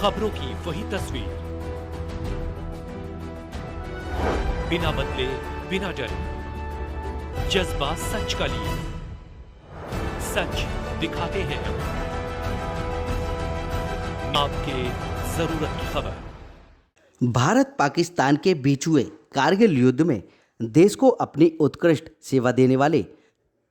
खबरों की वही तस्वीर, बिना बदले बिना डरे, जज्बा सच का लिए, सच दिखाते हैं आपके जरूरत की खबर। भारत पाकिस्तान के बीच हुए कारगिल युद्ध में देश को अपनी उत्कृष्ट सेवा देने वाले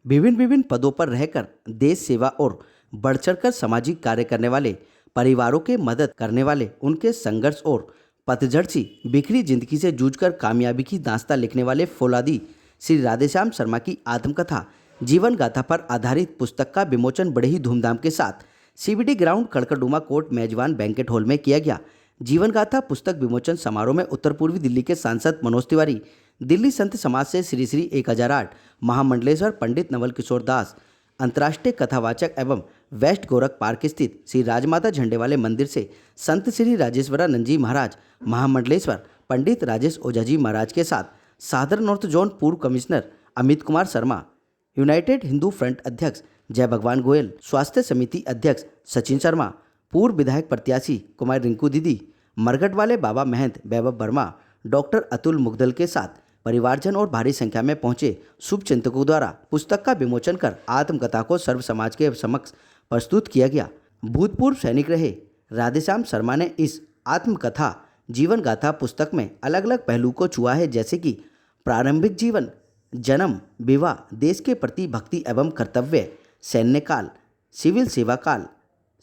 विभिन्न पदों पर रहकर देश सेवा और बढ़ चढ़कर सामाजिक कार्य करने वाले परिवारों के मदद करने वाले, उनके संघर्ष और पतझड़ सी बिखरी जिंदगी से जूझकर कामयाबी की दास्तां लिखने वाले फौलादी श्री राधेश्याम शर्मा की आत्मकथा जीवन गाथा पर आधारित पुस्तक का विमोचन बड़े ही धूमधाम के साथ सीबीडी ग्राउंड कड़कड़डूमा कोर्ट मेजबान बैंकेट हॉल में किया गया। जीवन गाथा पुस्तक विमोचन समारोह में उत्तर पूर्वी दिल्ली के सांसद मनोज तिवारी, दिल्ली संत समाज से श्री श्री 1008 महामंडलेश्वर पंडित नवल किशोर दास, अंतर्राष्ट्रीय कथावाचक एवं वेस्ट गोरख पार्क स्थित श्री राजमाता झंडे वाले मंदिर से संत श्री राजेश्वरानंद जी महाराज महामंडलेश्वर पंडित राजेश ओझा जी महाराज के साथ सादर नॉर्थ जोन पूर्व commissioner Amit Kumar Sharma, United Hindu front अध्यक्ष जय भगवान गोयल, स्वास्थ्य समिति अध्यक्ष सचिन शर्मा, पूर्व विधायक प्रत्याशी कुमार रिंकू दीदी, मरघट वाले बाबा महंत वैभव वर्मा, डॉक्टर अतुल मुगदल के साथ परिवारजन और भारी संख्या में पहुंचे शुभ चिंतकों द्वारा पुस्तक का विमोचन कर आत्मकथा को सर्व समाज के समक्ष प्रस्तुत किया गया। भूतपूर्व सैनिक रहे राधेश्याम शर्मा ने इस आत्मकथा जीवन गाथा पुस्तक में अलग अलग पहलू को छुआ है, जैसे कि प्रारंभिक जीवन, जन्म, विवाह, देश के प्रति भक्ति एवं कर्तव्य, सैन्य काल, सिविल सेवा काल,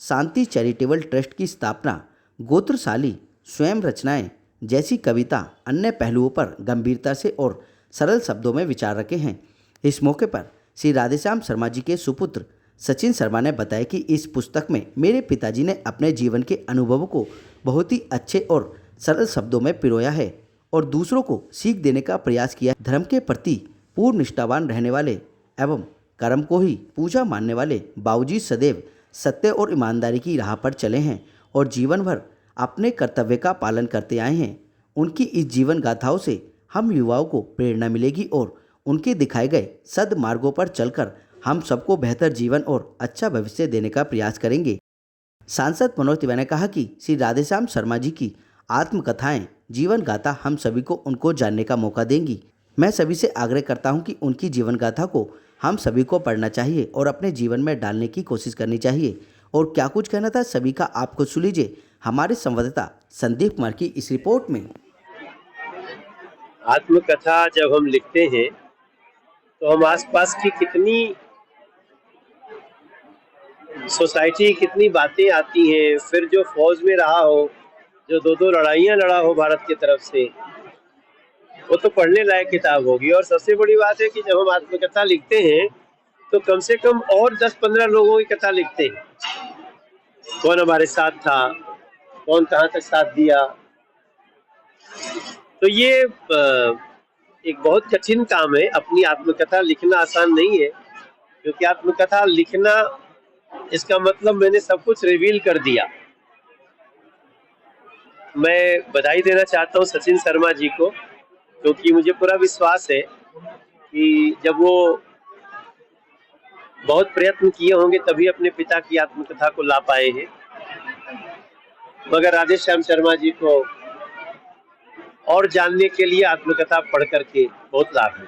शांति चैरिटेबल ट्रस्ट की स्थापना, गोत्रशाली, स्वयं रचनाएं जैसी कविता, अन्य पहलुओं पर गंभीरता से और सरल शब्दों में विचार रखे हैं। इस मौके पर श्री राधेश्याम शर्मा जी के सुपुत्र सचिन शर्मा ने बताया कि इस पुस्तक में मेरे पिताजी ने अपने जीवन के अनुभवों को बहुत ही अच्छे और सरल शब्दों में पिरोया है और दूसरों को सीख देने का प्रयास किया। धर्म के प्रति पूर्ण निष्ठावान रहने वाले एवं कर्म को ही पूजा मानने वाले बाबूजी सदैव सत्य और ईमानदारी की राह पर चले हैं और जीवन भर अपने कर्तव्य का पालन करते आए हैं। उनकी इस जीवन गाथाओं से हम युवाओं को प्रेरणा मिलेगी और उनके दिखाए गए सद्मार्गों पर चलकर हम सबको बेहतर जीवन और अच्छा भविष्य देने का प्रयास करेंगे। सांसद मनोज तिवारी ने कहा कि श्री राधेश्याम शर्मा जी की आत्मकथाएं जीवन गाथा हम सभी को उनको जानने का मौका देंगी। मैं सभी से आग्रह करता हूं कि उनकी जीवन गाथा को हम सभी को पढ़ना चाहिए और अपने जीवन में डालने की कोशिश करनी चाहिए। और क्या कुछ कहना था सभी का, आप खुद सुन लीजिए हमारे संवाददाता संदीप कुमार की इस रिपोर्ट में। आत्मकथा जब हम लिखते हैं तो हम आसपास की कितनी सोसाइटी, कितनी बातें आती हैं। फिर जो फौज में रहा हो, जो दो लड़ाइयाँ लड़ा हो भारत की तरफ से, वो तो पढ़ने लायक किताब होगी। और सबसे बड़ी बात है कि जब हम आत्मकथा लिखते हैं तो कम से कम और 10-15 लोगों की कथा लिखते हैं। कौन हमारे साथ था, कौन कहाँ तक साथ दिया। तो ये एक बहुत कठिन काम है। अपनी आत्मकथा लिखना आसान नहीं है, क्योंकि आत्मकथा लिखना इसका मतलब मैंने सब कुछ रिवील कर दिया। मैं बधाई देना चाहता हूँ सचिन शर्मा जी को, क्योंकि मुझे पूरा विश्वास है कि जब वो बहुत प्रयत्न किए होंगे तभी अपने पिता की आत्मकथा को ला पाए हैं। मगर राधेश्याम शर्मा जी को और जानने के लिए आत्मकथा पढ़ करके बहुत लाभ है।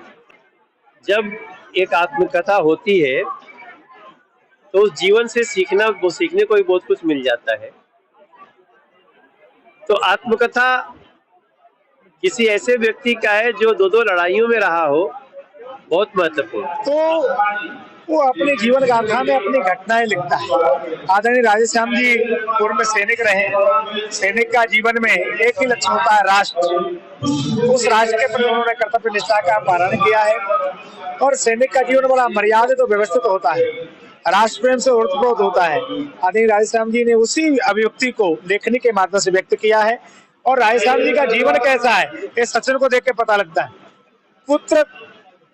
जब एक आत्मकथा होती है तो उस जीवन से सीखने को भी बहुत कुछ मिल जाता है। तो आत्मकथा किसी ऐसे व्यक्ति का है जो दो लड़ाइयों में रहा हो, बहुत महत्वपूर्ण। तो वो अपने जीवन गाथा में अपनी घटनाएं लिखता है। आदरणीय राधेश्याम जी पूर्व में सैनिक रहे। सैनिक का जीवन में एक ही लक्ष्य होता है, राष्ट्र। उस राष्ट्र के प्रति उन्होंने कर्तव्य निष्ठा का पालन किया है और सैनिक का जीवन बड़ा मर्यादित और व्यवस्थित होता है, राष्ट्र प्रेम से ओतप्रोत होता है। आदरणीय राधेश्याम जी ने उसी अभिव्यक्ति को लेखनी के माध्यम से व्यक्त किया है। और राधेश्याम जी का जीवन कैसा है ये सचिन को देख के पता लगता है, पुत्र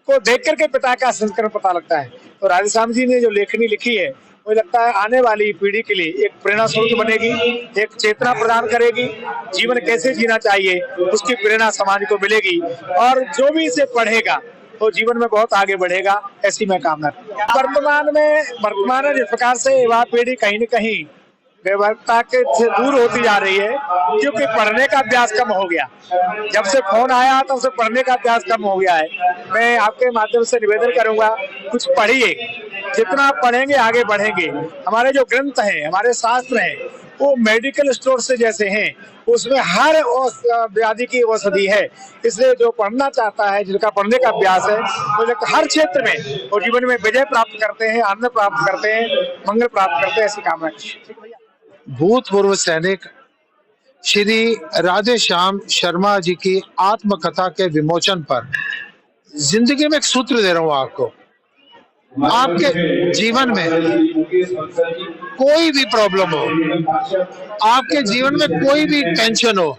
को देख करके पिता का संस्करण पता लगता है। तो राधेश्याम जी ने जो लेखनी लिखी है मुझे लगता है आने वाली पीढ़ी के लिए एक प्रेरणा स्रोत बनेगी, एक चेतना प्रदान करेगी। जीवन कैसे जीना चाहिए उसकी प्रेरणा समाज को मिलेगी और जो भी इसे पढ़ेगा तो जीवन में बहुत आगे बढ़ेगा, ऐसी मैं कामना। वर्तमान में जिस प्रकार से युवा पीढ़ी कहीं न कहीं बेवकता के से दूर होती जा रही है, क्योंकि पढ़ने का अभ्यास कम हो गया। जब से फोन आया तब से पढ़ने का अभ्यास कम हो गया है। मैं आपके माध्यम से निवेदन करूंगा, कुछ पढ़िए, जितना पढ़ेंगे आगे बढ़ेंगे। हमारे जो ग्रंथ हैं, हमारे शास्त्र हैं, वो मेडिकल स्टोर से जैसे हैं, उसमें हर व्याधि की औषधि है। इसलिए जो पढ़ना चाहता है, जिनका पढ़ने का अभ्यास है, वो हर क्षेत्र में और जीवन में विजय प्राप्त करते हैं, आनंद प्राप्त करते हैं, मंगल प्राप्त करते हैं, ऐसी कामना। भूतपूर्व सैनिक श्री राधे श्याम शर्मा जी की आत्मकथा के विमोचन पर जिंदगी में एक सूत्र दे रहा हूं आपको। आपके जीवन में कोई भी प्रॉब्लम हो, आपके जीवन में कोई भी टेंशन हो,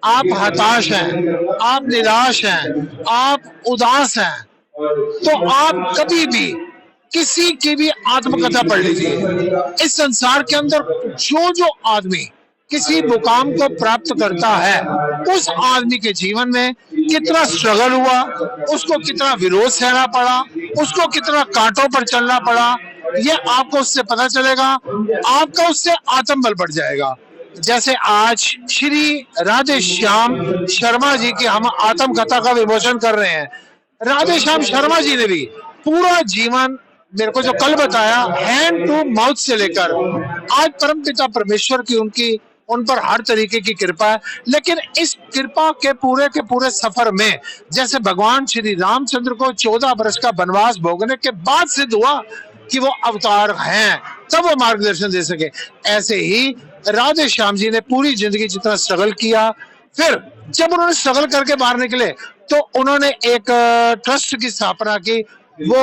आप हताश हैं, आप निराश हैं, आप उदास हैं, तो आप कभी भी किसी की भी आत्मकथा पढ़ लीजिए। इस संसार के अंदर जो आदमी किसी मुकाम को प्राप्त करता है, उस आदमी के जीवन में कितना स्ट्रगल हुआ, उसको कितना विरोध सहना पड़ा, उसको कितना कांटों पर चलना पड़ा, ये आपको उससे पता चलेगा। आपका उससे आत्मबल बढ़ जाएगा। जैसे आज श्री राधे श्याम शर्मा जी की हम आत्मकथा का विमोचन कर रहे हैं। राधे श्याम शर्मा जी ने भी पूरा जीवन मेरे को जो कल बताया, हैंड टू माउथ से लेकर आज परमपिता परमेश्वर की उन पर हर तरीके की कृपा है। लेकिन इस कृपा के पूरे सफर में, जैसे भगवान श्री रामचंद्र को 14 वर्ष का वनवास भोगने के बाद सिद्ध हुआ कि वो अवतार हैं, तब वो मार्गदर्शन दे सके, ऐसे ही राधे श्याम जी ने पूरी जिंदगी जितना स्ट्रगल किया, फिर जब उन्होंने स्ट्रगल करके बाहर निकले तो उन्होंने एक ट्रस्ट की स्थापना की। वो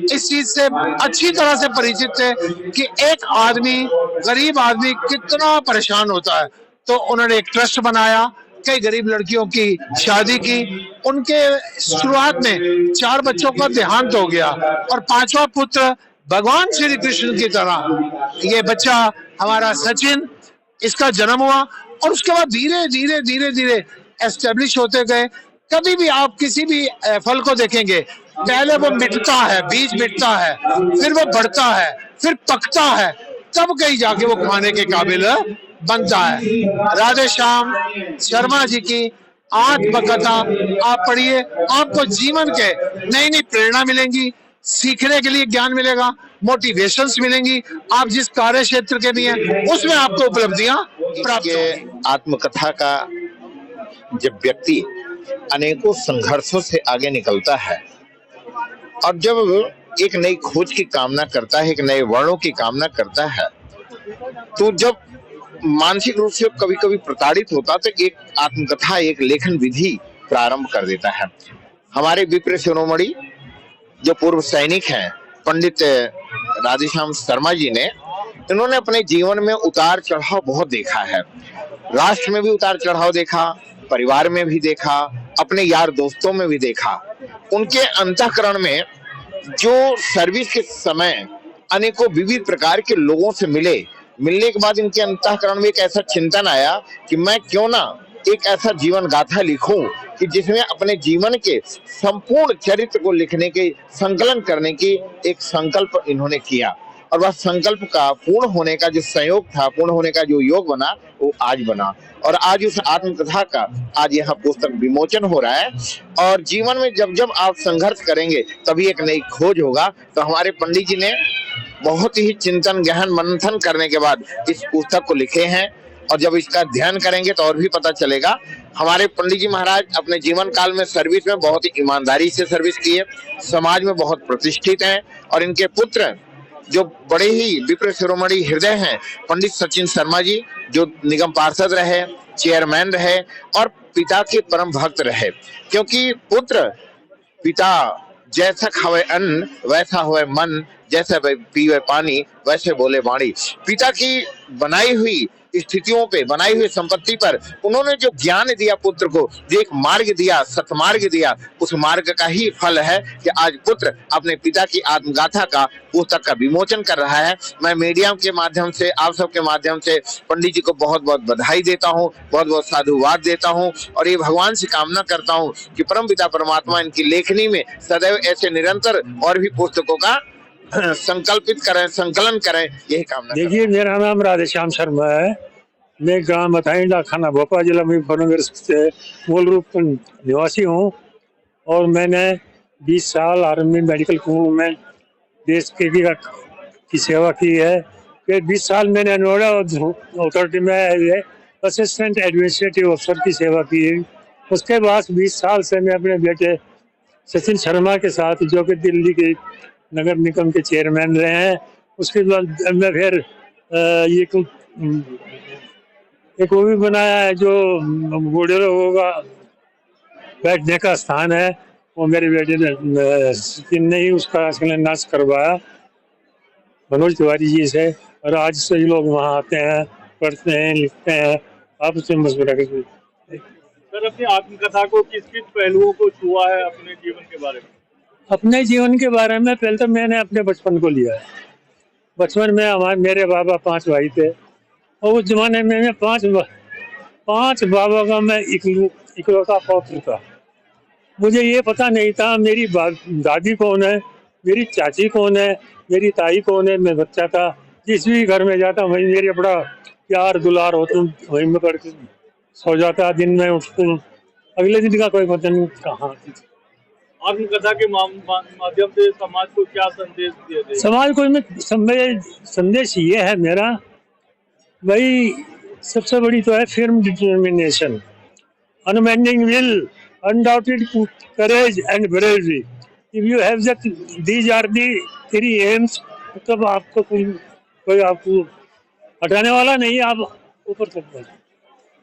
इस चीज से अच्छी तरह से परिचित थे कि एक आदमी, गरीब आदमी कितना परेशान होता है, तो उन्होंने एक ट्रस्ट बनाया, कई गरीब लड़कियों की शादी की। उनके शुरुआत में 4 बच्चों का देहांत हो गया और 5वां पुत्र भगवान श्री कृष्ण की तरह ये बच्चा हमारा सचिन, इसका जन्म हुआ। और उसके बाद धीरे धीरे एस्टेब्लिश होते गए। कभी भी आप किसी भी फल को देखेंगे, पहले वो मिटता है, बीज मिटता है, फिर वो बढ़ता है, फिर पकता है, तब कहीं जाके वो खाने के काबिल बनता है। राधे श्याम शर्मा जी की आत्मकथा आप पढ़िए, आपको जीवन के नई प्रेरणा मिलेंगी, सीखने के लिए ज्ञान मिलेगा, मोटिवेशंस मिलेंगी। आप जिस कार्य क्षेत्र के भी हैं उसमें आपको उपलब्धियां प्राप्त होंगी। आत्मकथा का जब व्यक्ति अनेकों संघर्षों से आगे निकलता है और जब एक नई खोज की कामना करता है, एक नए वर्णों की कामना करता है, तो जब मानसिक रूप से कभी कभी प्रताड़ित होता तो एक आत्मकथा, एक लेखन विधि प्रारंभ कर देता है। हमारे विप्र शिरोमणि जो पूर्व सैनिक हैं, पंडित राधेश्याम शर्मा जी ने, इन्होंने अपने जीवन में उतार चढ़ाव बहुत देखा है। राष्ट्र में भी उतार चढ़ाव देखा, परिवार में भी देखा, अपने यार दोस्तों में भी देखा। उनके अंतःकरण में जो सर्विस के समय अनेकों विविध प्रकार के लोगों से मिलने के बाद इनके अंतःकरण में एक ऐसा चिंतन आया कि मैं क्यों ना एक ऐसा जीवन गाथा लिखूं कि जिसमें अपने जीवन के संपूर्ण चरित्र को लिखने के, संकलन करने की एक संकल्प इन्होंने किया। और वह संकल्प का पूर्ण होने का जो संयोग था, पूर्ण होने का जो योग बना, वो आज बना। और आज उस आत्मकथा का आज यहाँ पुस्तक विमोचन हो रहा है। और जीवन में जब जब आप संघर्ष करेंगे तभी एक नई खोज होगा। तो हमारे पंडित जी ने बहुत ही चिंतन, गहन मंथन करने के बाद इस पुस्तक को लिखे हैं। और जब इसका ध्यान करेंगे तो और भी पता चलेगा। हमारे पंडित जी महाराज अपने जीवन काल में सर्विस में बहुत ही ईमानदारी से सर्विस की है, समाज में बहुत प्रतिष्ठित हैं। और इनके पुत्र जो बड़े ही विप्र शिरोमणि हृदय हैं, पंडित सचिन शर्मा जी, जो निगम पार्षद रहे, चेयरमैन रहे और पिता के परम भक्त रहे। क्योंकि पुत्र पिता जैसा खावे अन्न वैसा होए मन, जैसे पीवे पानी वैसे बोले वाणी। पिता की बनाई हुई स्थितियों पे, बनाई हुई संपत्ति पर उन्होंने जो ज्ञान दिया पुत्र को, जो एक मार्ग दिया, सतमार्ग दिया, उस मार्ग का ही फल है कि आज पुत्र अपने पिता की आत्मगाथा का पुस्तक का विमोचन कर रहा है। मैं मीडिया के माध्यम से, आप सबके माध्यम से पंडित जी को बहुत बहुत बधाई देता हूँ, बहुत बहुत साधुवाद देता हूँ। और ये भगवान से कामना करता हूँ कि परम पिता परमात्मा इनकी लेखनी में सदैव ऐसे निरंतर और भी पुस्तकों का संकल्पित करें, संकलन करें, यही कामना करते हैं। देखिए, मेरा नाम राधेश्याम शर्मा है। मैं गांव मथाइंडा थाना भोपाल जिला मुजफ्फरनगर से मूल रूप से निवासी हूँ और मैंने 20 साल आर्मी मेडिकल कोर में देश के की सेवा की है। फिर 20 साल मैंने नोएडा अथॉरिटी में असिस्टेंट एडमिनिस्ट्रेटिव अफसर की सेवा की है। उसके बाद 20 साल से मैं अपने बेटे सचिन शर्मा के साथ, जो कि दिल्ली के नगर निगम के चेयरमैन रहे हैं, उसके बाद मैं फिर एक वो भी बनाया है जो बूढ़े लोगों का बैठने का स्थान है। वो मेरे बेटे ने ही उसका शिलान्यास करवाया मनोज तिवारी जी से, और आज से लोग वहाँ आते हैं, पढ़ते हैं, लिखते हैं, आपस में मशवरा करते हैं। सर, अपनी आत्मकथा को किस किस पहलुओं को छुआ है अपने जीवन के बारे में? अपने जीवन के बारे में पहले तो मैंने अपने बचपन को लिया है। बचपन में मेरे बाबा 5 भाई थे और उस जमाने में मैं पांच बाबा का मैं इकलौता पौत्र था। मुझे ये पता नहीं था मेरी दादी कौन है, मेरी चाची कौन है, मेरी ताई कौन है। मैं बच्चा था, जिस भी घर में जाता वहीं मेरे बड़ा प्यार दुलार होता, वहीं में करके सो जाता। दिन में उठता, अगले दिन का कोई पता नहीं कहाँ। आत्मकथा के माध्यम से समाज को क्या संदेश दिए थे? समाज को संदेश ये है मेरा भाई, सबसे बड़ी तो है firm determination, unbending will, undoubted courage and bravery. If you have that, these are the 3 aims, तब आपको कोई आपको हटाने वाला नहीं, आप ऊपर तक पहुंचे।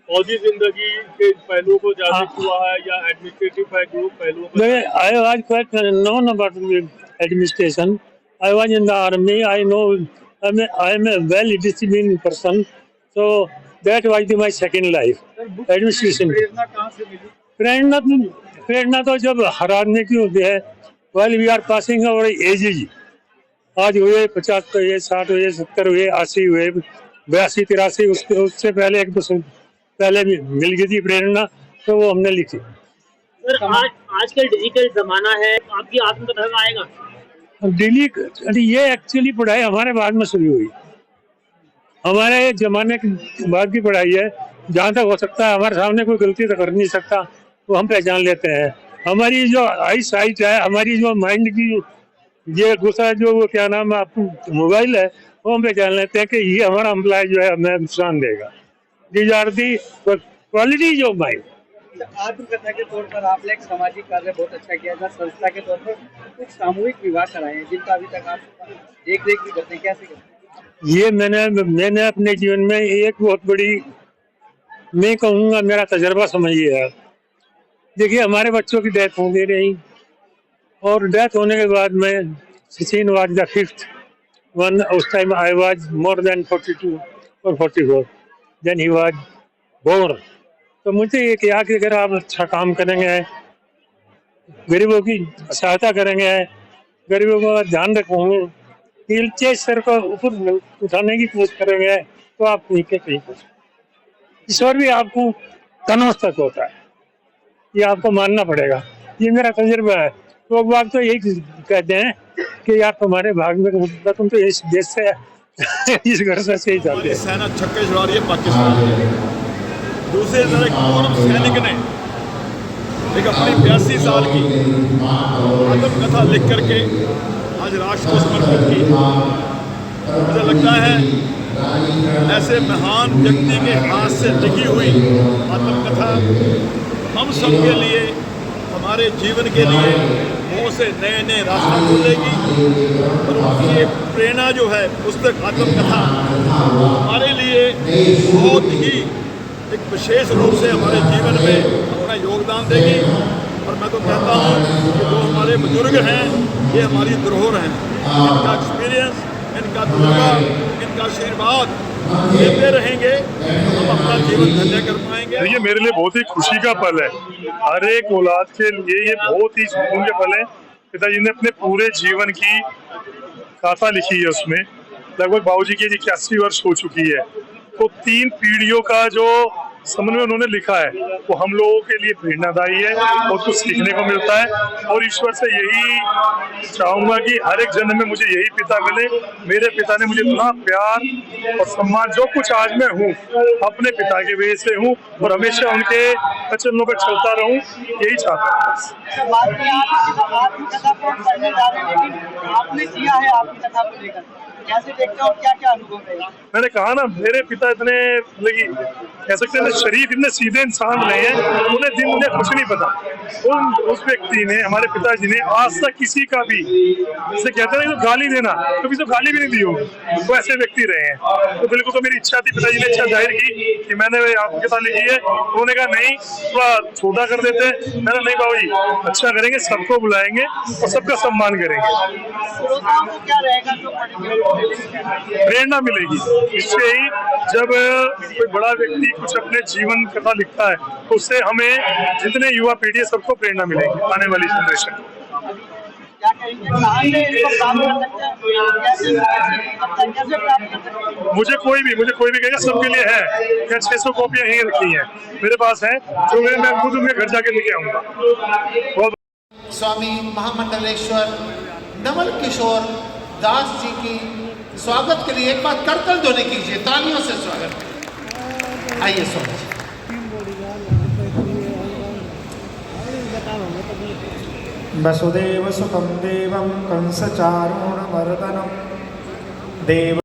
फौजी जिंदगी के पहलुओं को ज्यादा छुआ है या एडमिनिस्ट्रेटिव पहलुओं को? I was quite known about administration. I was in the army. I know I am a well-disciplined person. So that was my second life. Administration. प्रेरणा कहाँ से मिली? प्रेरणा तो जब हर आदमी की होती है। While we are passing our ages, आज हुए 50 हुए, 60 हुए, 70 हुए, 80 हुए, 82, 83, उससे पहले 1-2 पहले भी मिल गई थी प्रेरणा, तो वो हमने लिखी। सर, आजकल डिजिटल जमाना है, आपकी आत्मकथा में आएगा? ये एक्चुअली पढ़ाई हमारे बाद में शुरू हुई, हमारे जमाने के बाद की पढ़ाई है। जहाँ तक हो सकता है हमारे सामने कोई गलती तो कर नहीं सकता, वो हम पहचान लेते हैं। हमारी जो आई साइट है, हमारी जो माइंड की ये दूसरा जो वो क्या नाम है आपको मोबाइल है, वो हम पहचान लेते हैं कि ये हमारा एम्प्लॉय जो है हमें नुकसान देगा। These are the qualities of mind. आत्मकथा के तौर पर आपने एक सामाजिक कार्य बहुत अच्छा किया था। संस्था के तौर पर कुछ सामूहिक विवाह कराए हैं जिनका अभी तक आप देख रेख भी करते हैं, कैसे करते हैं? ये मैंने अपने जीवन में एक बहुत बड़ी, मैं कहूँगा मेरा तजर्बा समझिए आप। देखिए, हमारे बच्चों की डेथ हो गई रही, और डेथ होने के बाद में Sachin was the 5th one. उस time I was more than 42 और 44, देन ही वाज बोर्न। तो मुझे ये किया कि अगर आप अच्छा काम करेंगे, गरीबों की सहायता करेंगे, गरीबों का ध्यान रखेंगे, व्हीलचेयर सर को ऊपर उठाने की कोशिश करेंगे, तो आप कहीं के कहीं पहुँच। ईश्वर भी आपको तनोस तक होता है, ये आपको मानना पड़ेगा। ये मेरा तजुर्बा है। तो बात तो यही कहते हैं कि यार तुम्हारे भाग में तुम तो इस देश से इस घर से ही जाते हैं। सेना छक्के छुड़ा रही है पाकिस्तान के। दूसरी तरफ एक पूर्व सैनिक ने एक अपनी 82 साल की आत्मकथा लिख करके आज राष्ट्र को समर्पित की। मुझे लगता है ऐसे महान व्यक्ति के हाथ से लिखी हुई आत्मकथा हम सब के लिए, हमारे जीवन के लिए बहुत से नए नए रास्ते खोलेगी। और उनकी ये प्रेरणा जो है, पुस्तक आत्मकथा, हमारे लिए बहुत ही एक विशेष रूप से हमारे जीवन में अपना योगदान देगी। और मैं तो कहता हूँ कि जो हमारे बुजुर्ग हैं, ये हमारी धरोहर हैं। इनका एक्सपीरियंस, इनका तजुर्बा, इनका आशीर्वाद देते रहेंगे, हम अपना जीवन धन्य कर पाएंगे। ये मेरे लिए बहुत ही खुशी का पल है। हर एक औलाद के लिए ये बहुत ही सुकून के पल है। पिताजी ने अपने पूरे जीवन की गाथा लिखी है, उसमें लगभग बाबूजी की 81 वर्ष हो चुकी है। तो 3 पीढ़ियों का जो संबंध में उन्होंने लिखा है वो हम लोगों के लिए प्रेरणादायी है, बहुत कुछ सीखने को मिलता है। और ईश्वर से यही चाहूंगा कि हर एक जन्म में मुझे यही पिता मिले। मेरे पिता ने मुझे इतना प्यार और सम्मान, जो कुछ आज मैं हूँ अपने पिता के वजह से हूँ, और हमेशा उनके चरणों पर चलता रहूँ, यही चाहता हूँ। आपने किया है आपकी कथा को लेकर, कैसे देखते हो, क्या क्या अनुभव है? मैंने कहा ना, मेरे पिता इतने कह सकते हैं शरीफ, इतने सीधे इंसान रहे हैं, उन्हें कुछ नहीं पता। उस व्यक्ति ने, हमारे पिताजी ने आज तक किसी का भी, जैसे कहते हैं ना, गाली देना, तो किसी को गाली भी नहीं दी होगी, वो ऐसे व्यक्ति रहे हैं। तो बिल्कुल, तो मेरी इच्छा थी, पिताजी ने इच्छा जाहिर की कि मैंने आपकी कथा लिखी है। उन्होंने कहा नहीं, थोड़ा छोटा कर देते। मैंने नहीं बाबू जी, अच्छा करेंगे, सबको बुलाएंगे और सबका सम्मान करेंगे। श्रोताओं को क्या रहेगा जो प्रेरणा मिलेगी इससे ही। जब कोई बड़ा व्यक्ति कुछ अपने जीवन कथा लिखता है तो उससे हमें, जितने युवा पीढ़ी है, सबको प्रेरणा मिलेगी, आने वाली जनरेशन। क्या कहेंगे, कहाँ से इसको प्राप्त कर सकते हैं, कैसे प्राप्त कर सकते हैं? मुझे कोई भी कहेगा, सबके लिए है। क्या 600 कॉपियां यहीं रखी हैं मेरे पास हैं, जो मैं खुद उनके घर जाके लेके आऊंगा। स्वामी महामंडलेश्वर नवल किशोर दास जी की स्वागत के लिए एक बार करतल ध्वनि कीजिए, तालियों से स्वागत करिए। आइए स्वामी जी। वसुदेव सुतं देवं कंसचारूणमर्दनं देव